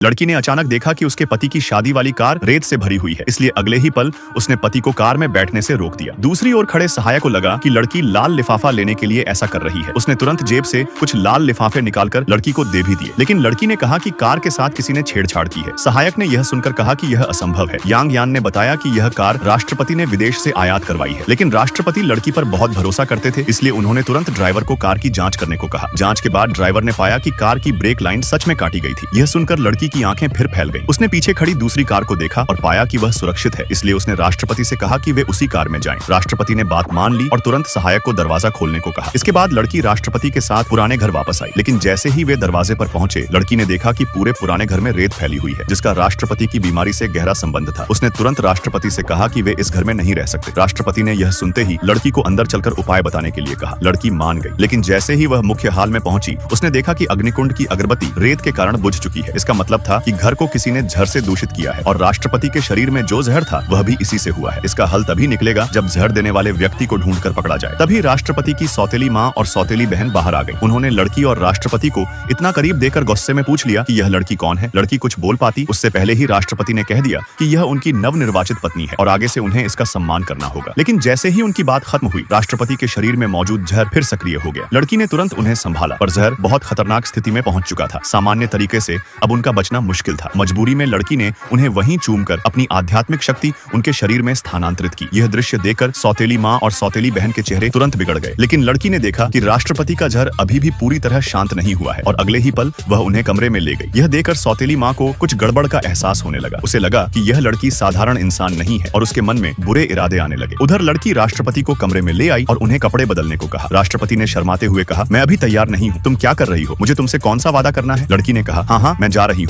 लड़की ने अचानक देखा कि उसके पति की शादी वाली कार रेत से भरी हुई है, इसलिए अगले ही पल उसने पति को कार में बैठने से रोक दिया। दूसरी ओर खड़े सहायक को लगा कि लड़की लाल लिफाफा लेने के लिए ऐसा कर रही है। उसने तुरंत जेब से कुछ लाल लिफाफे निकालकर लड़की को दे भी दिए, लेकिन लड़की ने कहा कि कार के साथ किसी ने छेड़छाड़ की है। सहायक ने यह सुनकर कहा कि यह असंभव है। यांग यान ने बताया कि यह कार राष्ट्रपति ने विदेश से आयात करवाई है, लेकिन राष्ट्रपति लड़की पर बहुत भरोसा करते थे, इसलिए उन्होंने तुरंत ड्राइवर को कार की जाँच करने को कहा। जाँच के बाद ड्राइवर ने पाया कि कार की ब्रेक लाइन सच में काटी गई थी। यह सुनकर लड़की की आंखें फिर फैल गई। उसने पीछे खड़ी दूसरी कार को देखा और पाया कि वह सुरक्षित है, इसलिए उसने राष्ट्रपति से कहा कि वे उसी कार में जाएं। राष्ट्रपति ने बात मान ली और तुरंत सहायक को दरवाजा खोलने को कहा। इसके बाद लड़की राष्ट्रपति के साथ पुराने घर वापस आई, लेकिन जैसे ही वे दरवाजे पर पहुंचे, लड़की ने देखा कि पूरे पुराने घर में रेत फैली हुई है, जिसका राष्ट्रपति की बीमारी से गहरा संबंध था। उसने तुरंत राष्ट्रपति से कहा कि वे इस घर में नहीं रह सकते। राष्ट्रपति ने यह सुनते ही लड़की को अंदर चलकर उपाय बताने के लिए कहा। लड़की मान गई, लेकिन जैसे ही वह मुख्य हाल में पहुंची, उसने देखा कि अग्निकुंड की अगरबत्ती रेत के कारण बुझ चुकी है। इसका मतलब था कि घर को किसी ने जहर से दूषित किया है और राष्ट्रपति के शरीर में जो जहर था वह भी इसी से हुआ है। इसका हल तभी निकलेगा जब जहर देने वाले व्यक्ति को ढूंढकर पकड़ा जाए। तभी राष्ट्रपति की सौतेली माँ और सौतेली बहन बाहर आ गई। उन्होंने लड़की और राष्ट्रपति को इतना करीब देखकर गुस्से में पूछ लिया कि यह लड़की कौन है। लड़की कुछ बोल पाती उससे पहले ही राष्ट्रपति ने कह दिया कि यह उनकी नवनिर्वाचित पत्नी है और आगे से उन्हें इसका सम्मान करना होगा। लेकिन जैसे ही उनकी बात खत्म हुई, राष्ट्रपति के शरीर में मौजूद जहर फिर सक्रिय हो गया। लड़की ने तुरंत उन्हें संभाला, पर जहर बहुत खतरनाक स्थिति में पहुंच चुका था। सामान्य तरीके से अब उनका बचना मुश्किल था। मजबूरी में लड़की ने उन्हें वहीं चूमकर अपनी आध्यात्मिक शक्ति उनके शरीर में स्थानांतरित की। यह दृश्य देखकर सौतेली माँ और सौतेली बहन के चेहरे तुरंत बिगड़ गए, लेकिन लड़की ने देखा कि राष्ट्रपति का जहर अभी भी पूरी तरह शांत नहीं हुआ है और अगले ही पल वह उन्हें कमरे में ले गई। यह देखकर सौतेली माँ को कुछ गड़बड़ का एहसास होने लगा। उसे लगा कि यह लड़की साधारण इंसान नहीं है और उसके मन में बुरे इरादे आने लगे। उधर लड़की राष्ट्रपति को कमरे में ले आई और उन्हें कपड़े बदलने को कहा। राष्ट्रपति ने शर्माते हुए कहा, मैं अभी तैयार नहीं हूँ, तुम क्या कर रही हो? मुझे तुमसे कौन सा वादा करना है? लड़की ने कहा, हाँ, मैं जा रही हूँ।